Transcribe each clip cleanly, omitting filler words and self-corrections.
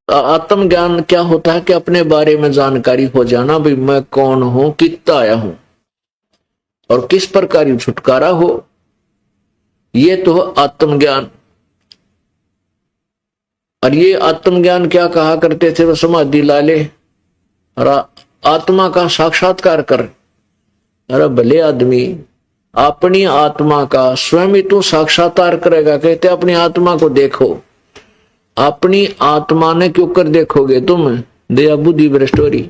आत्म ज्ञान क्या होता है कि अपने बारे में जानकारी हो जाना, भाई मैं कौन हूं, कितना आया हूं और किस प्रकार छुटकारा हो, ये तो आत्मज्ञान। और ये आत्मज्ञान क्या कहा करते थे वो, समाधि ला ले और आत्मा का साक्षात्कार कर। अरे भले आदमी, अपनी आत्मा का स्वयं ही तू साक्षात्कार करेगा। कहते अपनी आत्मा को देखो। अपनी आत्मा ने क्यों कर देखोगे तुम, दया बुद्धि भ्रष्टोरी।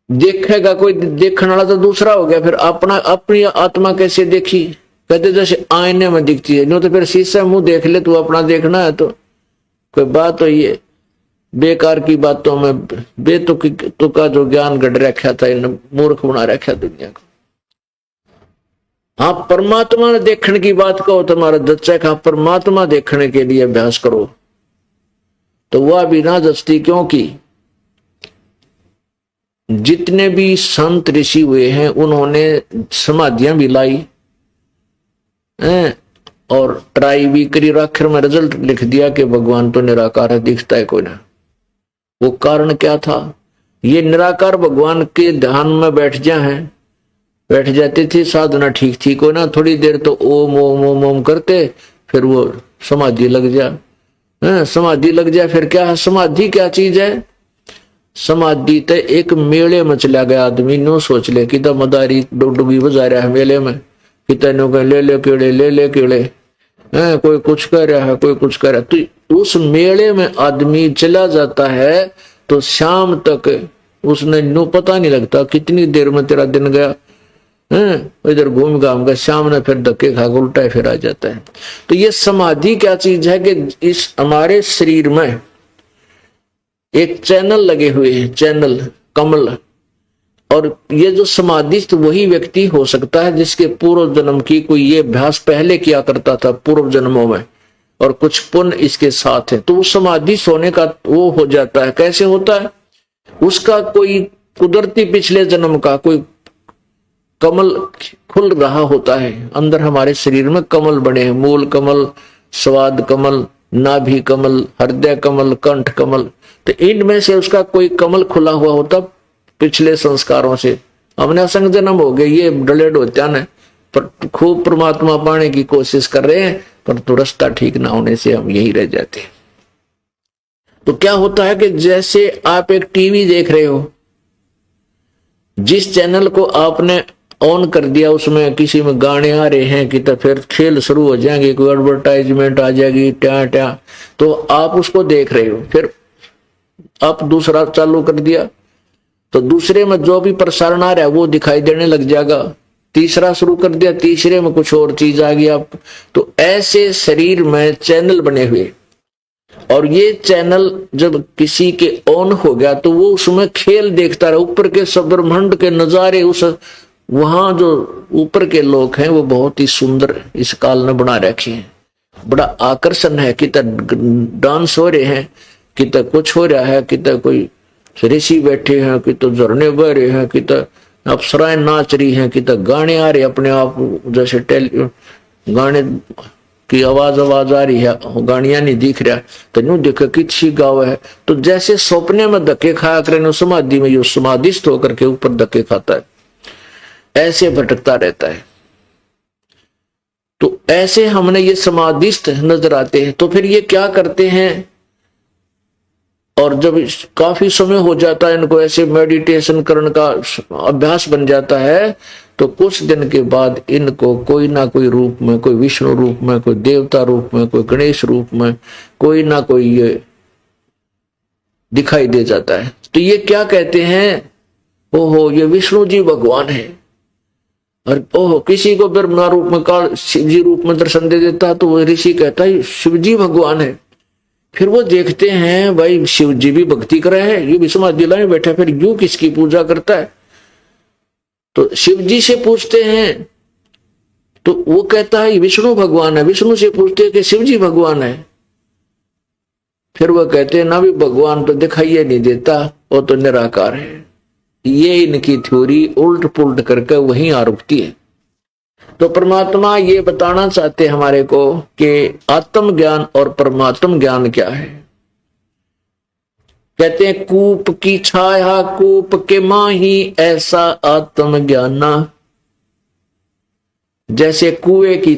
देखेगा कोई, देखने वाला तो दूसरा हो गया। फिर अपना अपनी आत्मा कैसे देखी, कहते जैसे आईने में दिखती है। नो तो फिर शीशे मुंह देख ले, तू अपना देखना है तो कोई बात हो। ये बेकार की बातों में बेतुकी का जो ज्ञान गढ़ रखा था, इन मूर्ख बना रखा दुनिया को। हाँ, परमात्मा ने देखने की बात कहो, तुम्हारा दच्चा का परमात्मा देखने के लिए अभ्यास करो तो वह बिना जस्ती, क्योंकि जितने भी संत ऋषि हुए हैं उन्होंने समाधियां भी लाई और ट्राई भी करी, आखिर में रिजल्ट लिख दिया कि भगवान तो निराकार है, दिखता है कोई ना। वो कारण क्या था, ये निराकार भगवान के ध्यान में बैठ जाती थी, साधना ठीक थी कोई ना। थोड़ी देर तो ओम ओम ओम ओम करते, फिर वो समाधि लग जा, समाधि लग जाए। फिर क्या है समाधि, क्या चीज है समाधि? तो एक मेले में चला गया आदमी, नो सोच ले कि मदारी डुबी बजा रहा है मेले में, कितनों का ले ले कीड़े, कोई कुछ कह रहा है, कोई कुछ कह रहा है। तो उस मेले में आदमी चला जाता है तो शाम तक उसने नो पता नहीं लगता कितनी देर में तेरा दिन गया। इधर घूम घाम का शाम ने फिर धक्के खा उल्टा फिर आ जाता है। तो ये समाधि क्या चीज है कि इस हमारे शरीर में एक चैनल लगे हुए हैं, चैनल कमल। और ये जो समाधिस्थ वही व्यक्ति हो सकता है जिसके पूर्व जन्म की कोई ये अभ्यास पहले किया करता था पूर्व जन्मों में, और कुछ पुण्य इसके साथ है, तो वो समाधिस्थ होने का वो हो जाता है। कैसे होता है, उसका कोई कुदरती पिछले जन्म का कोई कमल खुल रहा होता है। अंदर हमारे शरीर में कमल बने हैं, मूल कमल, स्वाद कमल, नाभि कमल, हृदय कमल, कंठ कमल। तो इनमें से उसका कोई कमल खुला हुआ होता पिछले संस्कारों से। हमने असंग जन्म हो गए, ये डलेड होता है, पर खूब परमात्मा पाने की कोशिश कर रहे हैं, पर तो रास्ता ठीक ना होने से हम यही रह जाते हैं। तो क्या होता है कि जैसे आप एक टीवी देख रहे हो, जिस चैनल को आपने ऑन कर दिया उसमें किसी में गाने आ रहे हैं कि तो फिर खेल शुरू हो जाएंगे, कोई एडवर्टाइजमेंट आ जाएगी ट्या, तो आप उसको देख रहे हो। फिर आप दूसरा चालू कर दिया तो दूसरे में जो भी प्रसारण आ रहा है वो दिखाई देने लग जाएगा। तीसरा शुरू कर दिया, तीसरे में कुछ और चीज आ गई आप। तो ऐसे शरीर में चैनल बने हुए, और ये चैनल जब किसी के ऑन हो गया तो वो उसमें खेल देखता रहा, ऊपर के सब ब्रह्मांड के नजारे। उस वहां जो ऊपर के लोग हैं वो बहुत ही सुंदर इस काल ने बना रखे हैं, बड़ा आकर्षण है। कि डांस हो रहे हैं, कि कुछ हो रहा है, कि कोई ऋषि बैठे हैं, कि तो झरने बह रहे हैं, कि अप्सराएं नाच रही हैं, कि गाने आ रहे अपने आप, जैसे गाने की आवाज आ रही है, गानिया नहीं दिख रहा तो न्यू देखे किसी गाँव है। तो जैसे सपने में धक्के खाया करे, समाधि में यो समाधिस्थ होकर के ऊपर धक्के खाता है, ऐसे भटकता रहता है। तो ऐसे हमने ये समाधिस्थ नजर आते हैं। तो फिर ये क्या करते हैं, और जब काफी समय हो जाता है इनको ऐसे मेडिटेशन करने का अभ्यास बन जाता है, तो कुछ दिन के बाद इनको कोई ना कोई रूप में, कोई विष्णु रूप में, कोई देवता रूप में, कोई गणेश रूप में, कोई ना कोई ये दिखाई दे जाता है। तो ये क्या कहते हैं, ओहो ये विष्णु जी भगवान है। और ओहो किसी को ब्रह्मा रूप में, काल शिव जी रूप में दर्शन दे देता तो वो ऋषि कहता है शिव जी भगवान है। फिर वो देखते हैं भाई शिव जी भी भक्ति कर रहे हैं, ये भी समाधि में बैठा, फिर यू किसकी पूजा करता है? तो शिव जी से पूछते हैं तो वो कहता है विष्णु भगवान है। विष्णु से पूछते हैं कि शिव जी भगवान है। फिर वो कहते हैं ना भी भगवान तो दिखाई नहीं देता, वो तो निराकार है। ये इनकी थ्योरी उल्ट पुल्ट करके वहीं आ रुकती है। तो परमात्मा ये बताना चाहते हमारे को कि आत्म ज्ञान और परमात्म ज्ञान क्या है। कहते हैं कूप की छाया कूप के माही ऐसा आत्मज्ञाना। जैसे कुएं की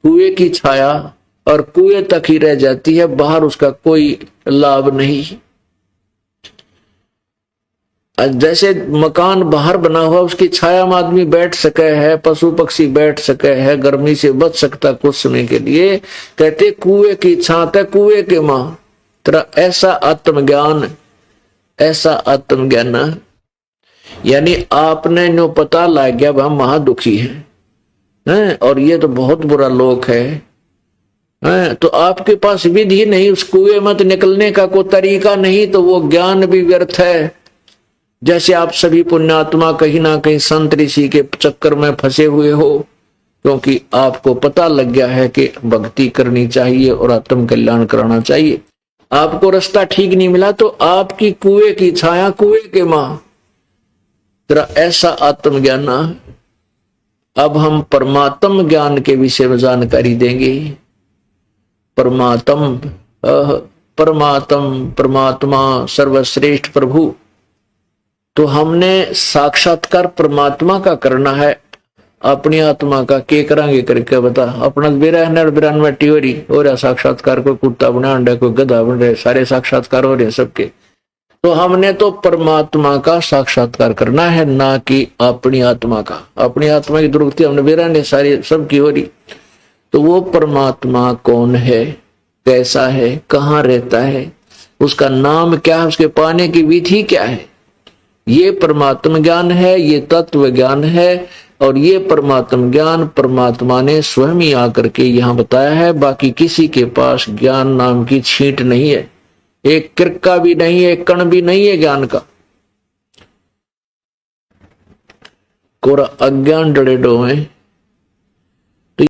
कुएं की छाया और कुएं तक ही रह जाती है, बाहर उसका कोई लाभ नहीं। जैसे मकान बाहर बना हुआ, उसकी छाया में आदमी बैठ सके है, पशु पक्षी बैठ सके है, गर्मी से बच सकता कुछ समय के लिए। कहते कुएं की छात है कुएं के मां, तेरा ऐसा आत्मज्ञान, ऐसा आत्मज्ञान। यानी आपने नो पता लग गया हम महादुखी हैं, और ये तो बहुत बुरा लोक है, तो आपके पास विधि नहीं, उस कुएं मत निकलने का कोई तरीका नहीं, तो वो ज्ञान भी व्यर्थ है। जैसे आप सभी पुण्यात्मा कहीं ना कहीं संत ऋषि के चक्कर में फंसे हुए हो, क्योंकि आपको पता लग गया है कि भक्ति करनी चाहिए और आत्म कल्याण कराना चाहिए। आपको रास्ता ठीक नहीं मिला तो आपकी कुएं की छाया कुएं के मां, तेरा ऐसा आत्मज्ञान। अब हम परमात्म ज्ञान के विषय में जानकारी देंगे। परमात्मा सर्वश्रेष्ठ प्रभु। तो हमने साक्षात्कार परमात्मा का करना है, अपनी आत्मा का के करांगे करके बता। अपना बिरान में टियोरी हो रहा साक्षात्कार, कोई कुत्ता बना अंडा, कोई गधा बन रहे, सारे साक्षात्कार हो रहे सबके। तो हमने तो परमात्मा का साक्षात्कार करना है, ना कि अपनी आत्मा का। अपनी आत्मा की दुर्गति हमने बिरान सारी सबकी हो रही। तो वो परमात्मा कौन है, कैसा है, कहाँ रहता है, उसका नाम क्या है, उसके पाने की विधि क्या है, ये परमात्म ज्ञान है, ये तत्व ज्ञान है। और ये परमात्म ज्ञान परमात्मा ने स्वयं ही आकर के यहां बताया है। बाकी किसी के पास ज्ञान नाम की छींट नहीं है, एक किरका भी नहीं है, एक कण भी नहीं है ज्ञान का। कोरा अज्ञान डरे डो है,